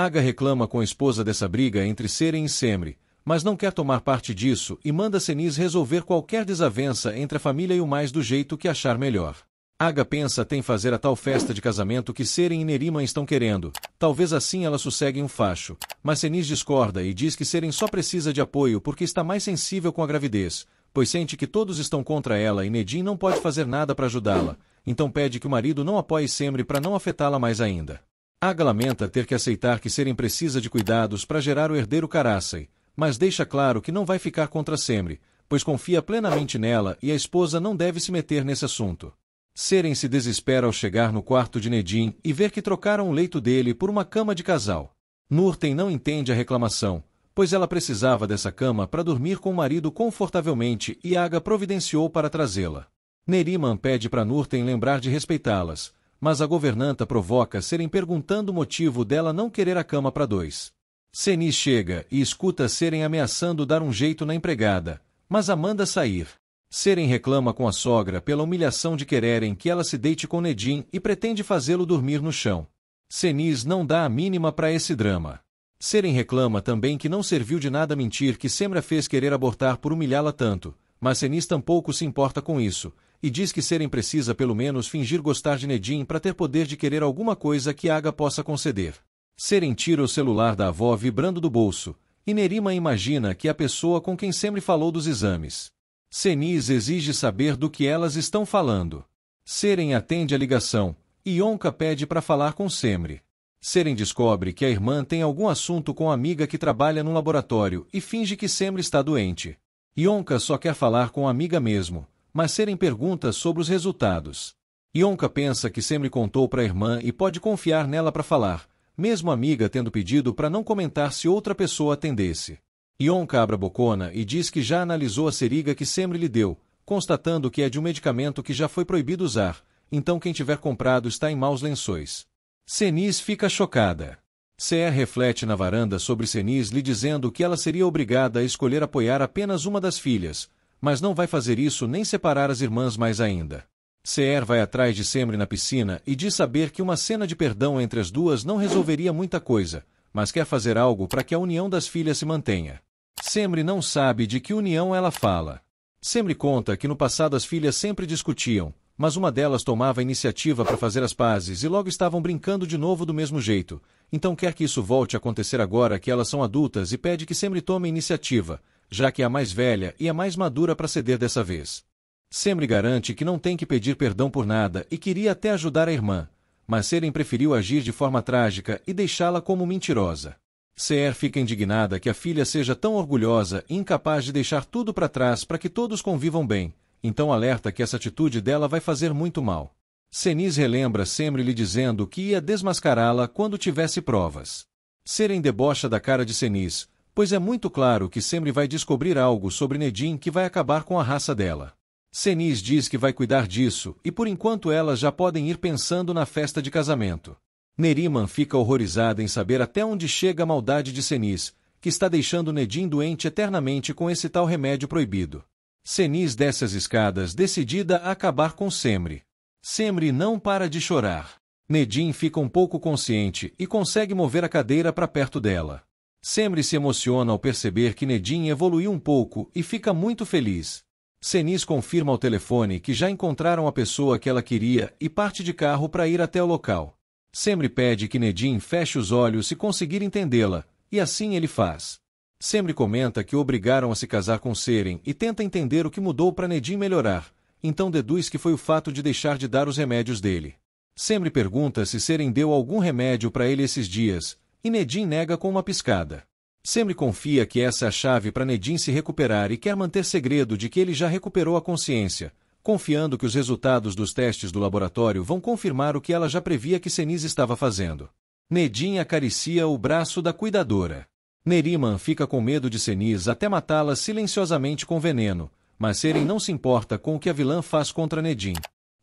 Aga reclama com a esposa dessa briga entre Seren e Semri, mas não quer tomar parte disso e manda Seniz resolver qualquer desavença entre a família e o mais do jeito que achar melhor. Aga pensa até em fazer a tal festa de casamento que Seren e Neriman estão querendo, talvez assim ela sossegue um facho, mas Seniz discorda e diz que Seren só precisa de apoio porque está mais sensível com a gravidez, pois sente que todos estão contra ela e Nedin não pode fazer nada para ajudá-la, então pede que o marido não apoie Semri para não afetá-la mais ainda. Aga lamenta ter que aceitar que Seren precisa de cuidados para gerar o herdeiro Karasai, mas deixa claro que não vai ficar contra Semri, pois confia plenamente nela e a esposa não deve se meter nesse assunto. Seren se desespera ao chegar no quarto de Nedin e ver que trocaram o leito dele por uma cama de casal. Nurten não entende a reclamação, pois ela precisava dessa cama para dormir com o marido confortavelmente e Aga providenciou para trazê-la. Neriman pede para Nurten lembrar de respeitá-las, mas a governanta provoca Seren perguntando o motivo dela não querer a cama para dois. Seniz chega e escuta Seren ameaçando dar um jeito na empregada, mas a manda sair. Seren reclama com a sogra pela humilhação de quererem que ela se deite com Nedin e pretende fazê-lo dormir no chão. Seniz não dá a mínima para esse drama. Seren reclama também que não serviu de nada mentir que Semri a fez querer abortar por humilhá-la tanto, mas Seniz tampouco se importa com isso, e diz que Seren precisa pelo menos fingir gostar de Nedin para ter poder de querer alguma coisa que Aga possa conceder. Seren tira o celular da avó vibrando do bolso, e Neriman imagina que é a pessoa com quem Semri falou dos exames. Seniz exige saber do que elas estão falando. Seren atende a ligação, e Yonka pede para falar com Semri. Seren descobre que a irmã tem algum assunto com a amiga que trabalha no laboratório e finge que Semri está doente. Yonka só quer falar com a amiga mesmo, mas Seren pergunta sobre os resultados. Yonka pensa que Semri contou para a irmã e pode confiar nela para falar, mesmo a amiga tendo pedido para não comentar se outra pessoa atendesse. Yonka abre a bocona e diz que já analisou a seringa que Semri lhe deu, constatando que é de um medicamento que já foi proibido usar, então quem tiver comprado está em maus lençóis. Seniz fica chocada. Ser reflete na varanda sobre Seniz lhe dizendo que ela seria obrigada a escolher apoiar apenas uma das filhas, mas não vai fazer isso nem separar as irmãs mais ainda. Ser vai atrás de Semri na piscina e diz saber que uma cena de perdão entre as duas não resolveria muita coisa, mas quer fazer algo para que a união das filhas se mantenha. Semri não sabe de que união ela fala. Semri conta que no passado as filhas sempre discutiam, mas uma delas tomava a iniciativa para fazer as pazes e logo estavam brincando de novo do mesmo jeito, então quer que isso volte a acontecer agora que elas são adultas e pede que Semri tome a iniciativa, já que é a mais velha e a mais madura para ceder dessa vez. Semri garante que não tem que pedir perdão por nada e queria até ajudar a irmã, mas Seren preferiu agir de forma trágica e deixá-la como mentirosa. Ser fica indignada que a filha seja tão orgulhosa e incapaz de deixar tudo para trás para que todos convivam bem, então alerta que essa atitude dela vai fazer muito mal. Seniz relembra Semri lhe dizendo que ia desmascará-la quando tivesse provas. Seren debocha da cara de Seniz, pois é muito claro que Semri vai descobrir algo sobre Nedin que vai acabar com a raça dela. Seniz diz que vai cuidar disso e por enquanto elas já podem ir pensando na festa de casamento. Neriman fica horrorizada em saber até onde chega a maldade de Seniz, que está deixando Nedin doente eternamente com esse tal remédio proibido. Seniz desce as escadas decidida a acabar com Semri. Semri não para de chorar. Nedin fica um pouco consciente e consegue mover a cadeira para perto dela. Semri se emociona ao perceber que Nedin evoluiu um pouco e fica muito feliz. Seniz confirma ao telefone que já encontraram a pessoa que ela queria e parte de carro para ir até o local. Semri pede que Nedin feche os olhos se conseguir entendê-la, e assim ele faz. Semri comenta que o obrigaram a se casar com Seren e tenta entender o que mudou para Nedin melhorar, então deduz que foi o fato de deixar de dar os remédios dele. Semri pergunta se Seren deu algum remédio para ele esses dias, e Nedin nega com uma piscada. Semri confia que essa é a chave para Nedin se recuperar e quer manter segredo de que ele já recuperou a consciência, confiando que os resultados dos testes do laboratório vão confirmar o que ela já previa que Seniz estava fazendo. Nedin acaricia o braço da cuidadora. Neriman fica com medo de Seniz até matá-la silenciosamente com veneno, mas Seren não se importa com o que a vilã faz contra Nedin.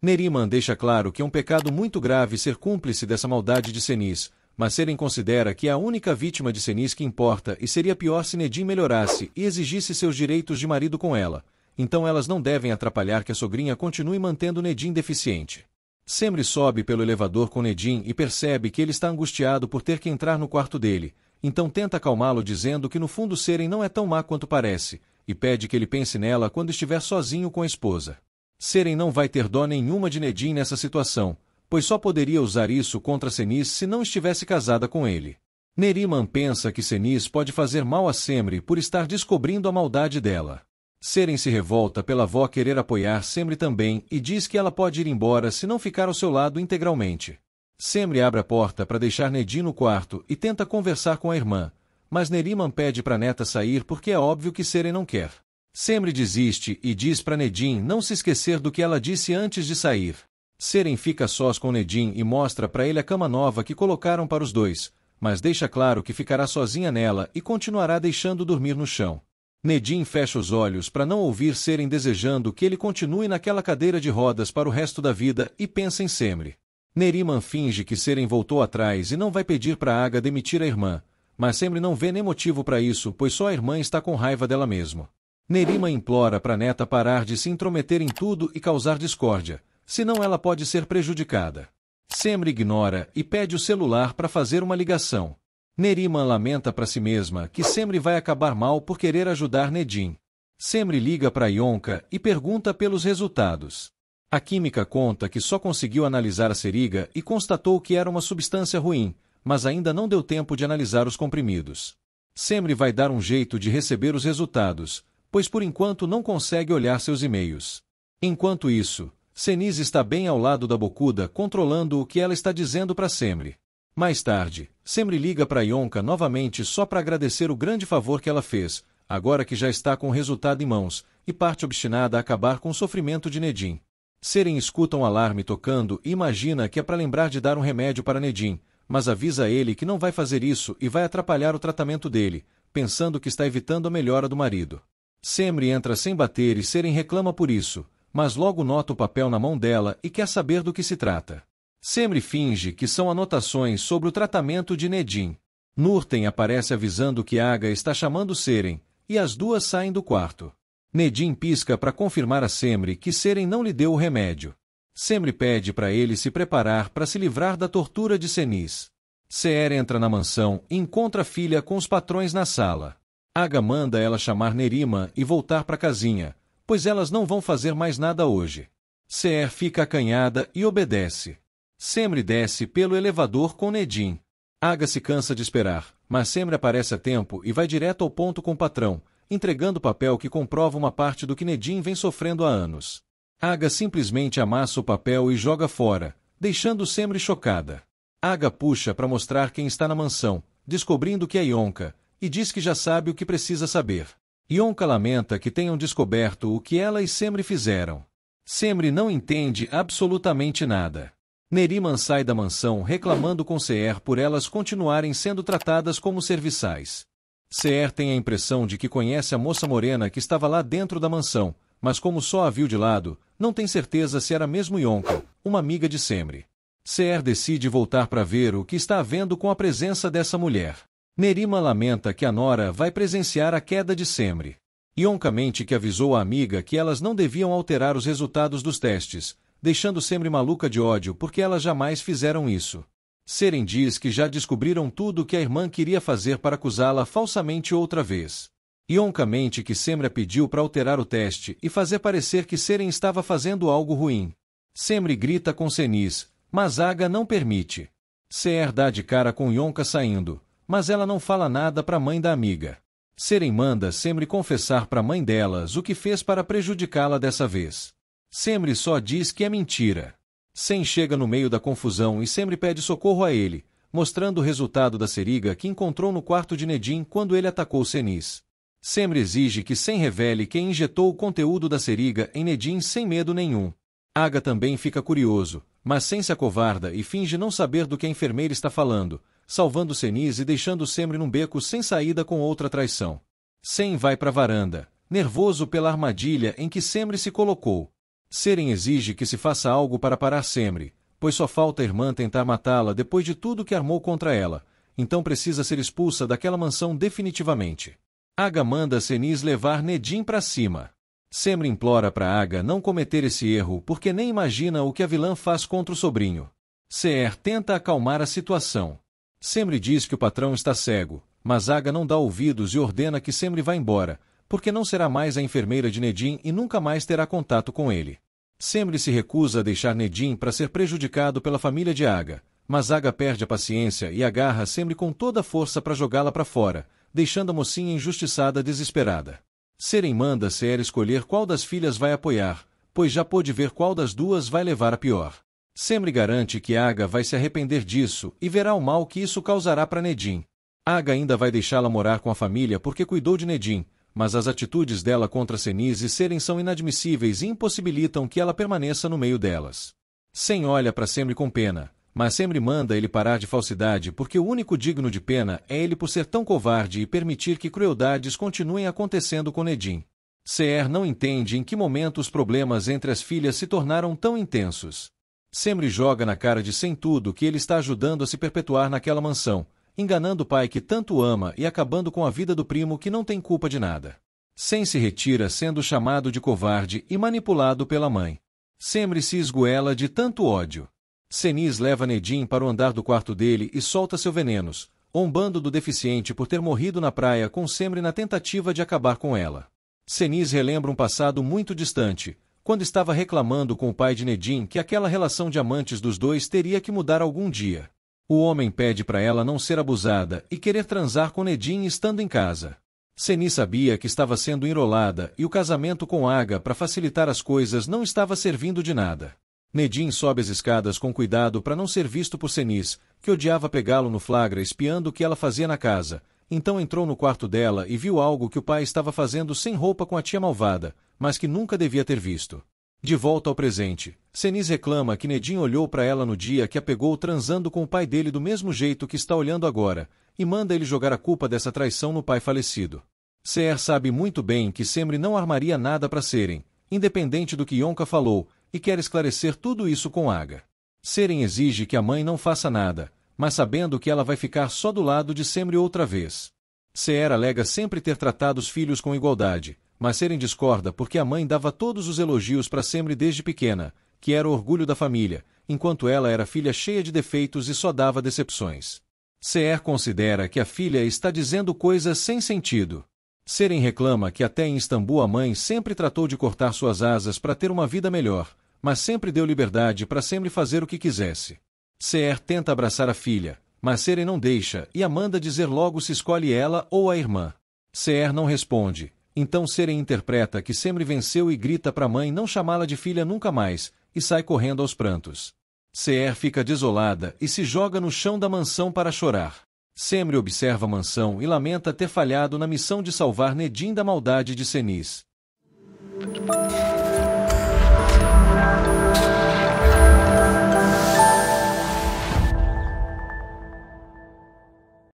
Neriman deixa claro que é um pecado muito grave ser cúmplice dessa maldade de Seniz, mas Seren considera que é a única vítima de Seniz que importa e seria pior se Nedin melhorasse e exigisse seus direitos de marido com ela, então elas não devem atrapalhar que a sogrinha continue mantendo Nedin deficiente. Semri sobe pelo elevador com Nedim e percebe que ele está angustiado por ter que entrar no quarto dele, então tenta acalmá-lo dizendo que no fundo Seren não é tão má quanto parece, e pede que ele pense nela quando estiver sozinho com a esposa. Seren não vai ter dó nenhuma de Nedim nessa situação, pois só poderia usar isso contra Seniz se não estivesse casada com ele. Neriman pensa que Seniz pode fazer mal a Semri por estar descobrindo a maldade dela. Seren se revolta pela avó querer apoiar Semri também e diz que ela pode ir embora se não ficar ao seu lado integralmente. Semri abre a porta para deixar Nedim no quarto e tenta conversar com a irmã, mas Neriman pede para a neta sair porque é óbvio que Seren não quer. Semri desiste e diz para Nedim não se esquecer do que ela disse antes de sair. Seren fica sós com Nedim e mostra para ele a cama nova que colocaram para os dois, mas deixa claro que ficará sozinha nela e continuará deixando dormir no chão. Nedim fecha os olhos para não ouvir Seren desejando que ele continue naquela cadeira de rodas para o resto da vida e pensa em Semri. Neriman finge que Seren voltou atrás e não vai pedir para Aga demitir a irmã, mas Semri não vê nem motivo para isso, pois só a irmã está com raiva dela mesmo. Neriman implora para a neta parar de se intrometer em tudo e causar discórdia, senão ela pode ser prejudicada. Semri ignora e pede o celular para fazer uma ligação. Neriman lamenta para si mesma que Semri vai acabar mal por querer ajudar Nedim. Semri liga para Yonka e pergunta pelos resultados. A química conta que só conseguiu analisar a seriga e constatou que era uma substância ruim, mas ainda não deu tempo de analisar os comprimidos. Semri vai dar um jeito de receber os resultados, pois por enquanto não consegue olhar seus e-mails. Enquanto isso, Seniz está bem ao lado da bocuda controlando o que ela está dizendo para Semri. Mais tarde, Semri liga para Yonka novamente só para agradecer o grande favor que ela fez, agora que já está com o resultado em mãos, e parte obstinada a acabar com o sofrimento de Nedim. Seren escuta um alarme tocando e imagina que é para lembrar de dar um remédio para Nedim, mas avisa ele que não vai fazer isso e vai atrapalhar o tratamento dele, pensando que está evitando a melhora do marido. Semri entra sem bater e Seren reclama por isso, mas logo nota o papel na mão dela e quer saber do que se trata. Semri finge que são anotações sobre o tratamento de Nedim. Nurten aparece avisando que Aga está chamando Seren, e as duas saem do quarto. Nedim pisca para confirmar a Semri que Seren não lhe deu o remédio. Semri pede para ele se preparar para se livrar da tortura de Seniz. Seer entra na mansão e encontra a filha com os patrões na sala. Aga manda ela chamar Neriman e voltar para a casinha, pois elas não vão fazer mais nada hoje. Seer fica acanhada e obedece. Semri desce pelo elevador com Nedim. Aga se cansa de esperar, mas Semri aparece a tempo e vai direto ao ponto com o patrão, entregando o papel que comprova uma parte do que Nedim vem sofrendo há anos. Aga simplesmente amassa o papel e joga fora, deixando Semri chocada. Aga puxa para mostrar quem está na mansão, descobrindo que é Yonka, e diz que já sabe o que precisa saber. Yonka lamenta que tenham descoberto o que ela e Semri fizeram. Semri não entende absolutamente nada. Neriman sai da mansão reclamando com Seer por elas continuarem sendo tratadas como serviçais. Seer tem a impressão de que conhece a moça morena que estava lá dentro da mansão, mas como só a viu de lado, não tem certeza se era mesmo Yonka, uma amiga de Semri. Seer decide voltar para ver o que está havendo com a presença dessa mulher. Neriman lamenta que a nora vai presenciar a queda de Semri. Yonka mente que avisou a amiga que elas não deviam alterar os resultados dos testes, deixando Semri maluca de ódio porque elas jamais fizeram isso. Seren diz que já descobriram tudo o que a irmã queria fazer para acusá-la falsamente outra vez. Yonka mente que Semri a pediu para alterar o teste e fazer parecer que Seren estava fazendo algo ruim. Semri grita com Seniz, mas Aga não permite. Seer dá de cara com Yonka saindo, mas ela não fala nada para a mãe da amiga. Seren manda Semri confessar para a mãe delas o que fez para prejudicá-la dessa vez. Semri só diz que é mentira. Sen chega no meio da confusão e Semri pede socorro a ele, mostrando o resultado da seriga que encontrou no quarto de Nedim quando ele atacou Seniz. Semri exige que Sen revele quem injetou o conteúdo da seriga em Nedim sem medo nenhum. Aga também fica curioso, mas Sen se acovarda e finge não saber do que a enfermeira está falando, salvando Seniz e deixando Semri num beco sem saída com outra traição. Sen vai para a varanda, nervoso pela armadilha em que Semri se colocou. Seren exige que se faça algo para parar Semri, pois só falta a irmã tentar matá-la depois de tudo que armou contra ela, então precisa ser expulsa daquela mansão definitivamente. Aga manda Seniz levar Nedim para cima. Semri implora para Aga não cometer esse erro porque nem imagina o que a vilã faz contra o sobrinho. Seher tenta acalmar a situação. Semri diz que o patrão está cego, mas Aga não dá ouvidos e ordena que Semri vá embora, porque não será mais a enfermeira de Nedim e nunca mais terá contato com ele. Semri se recusa a deixar Nedim para ser prejudicado pela família de Aga, mas Aga perde a paciência e agarra Semri com toda a força para jogá-la para fora, deixando a mocinha injustiçada desesperada. Seren manda Seher escolher qual das filhas vai apoiar, pois já pôde ver qual das duas vai levar a pior. Semri garante que Aga vai se arrepender disso e verá o mal que isso causará para Nedim. Aga ainda vai deixá-la morar com a família porque cuidou de Nedim, mas as atitudes dela contra Seniz e Seren são inadmissíveis e impossibilitam que ela permaneça no meio delas. Sen olha para Semri com pena, mas Semri manda ele parar de falsidade porque o único digno de pena é ele por ser tão covarde e permitir que crueldades continuem acontecendo com Nedim. Seher não entende em que momento os problemas entre as filhas se tornaram tão intensos. Semri joga na cara de Sen tudo que ele está ajudando a se perpetuar naquela mansão, enganando o pai que tanto ama e acabando com a vida do primo que não tem culpa de nada. Sen se retira sendo chamado de covarde e manipulado pela mãe. Semri se esgoela de tanto ódio. Seniz leva Nedim para o andar do quarto dele e solta seus venenos, zombando do deficiente por ter morrido na praia com Semri na tentativa de acabar com ela. Seniz relembra um passado muito distante, quando estava reclamando com o pai de Nedim que aquela relação de amantes dos dois teria que mudar algum dia. O homem pede para ela não ser abusada e querer transar com Nedim estando em casa. Seniz sabia que estava sendo enrolada e o casamento com Aga para facilitar as coisas não estava servindo de nada. Nedim sobe as escadas com cuidado para não ser visto por Seniz, que odiava pegá-lo no flagra espiando o que ela fazia na casa. Então entrou no quarto dela e viu algo que o pai estava fazendo sem roupa com a tia malvada, mas que nunca devia ter visto. De volta ao presente, Seniz reclama que Nedim olhou para ela no dia que a pegou transando com o pai dele do mesmo jeito que está olhando agora, e manda ele jogar a culpa dessa traição no pai falecido. Seher sabe muito bem que Semri não armaria nada para Seren, independente do que Yonka falou, e quer esclarecer tudo isso com Aga. Seren exige que a mãe não faça nada, mas sabendo que ela vai ficar só do lado de Semri outra vez. Seher alega sempre ter tratado os filhos com igualdade, mas Seren discorda porque a mãe dava todos os elogios para Semri desde pequena, que era o orgulho da família, enquanto ela era filha cheia de defeitos e só dava decepções. Seher considera que a filha está dizendo coisas sem sentido. Seren reclama que até em Istambul a mãe sempre tratou de cortar suas asas para ter uma vida melhor, mas sempre deu liberdade para Semri fazer o que quisesse. Seher tenta abraçar a filha, mas Seren não deixa e a manda dizer logo se escolhe ela ou a irmã. Seher não responde, então Seren interpreta que Semri venceu e grita para a mãe não chamá-la de filha nunca mais, e sai correndo aos prantos. Seher fica desolada e se joga no chão da mansão para chorar. Semri observa a mansão e lamenta ter falhado na missão de salvar Nedim da maldade de Seniz.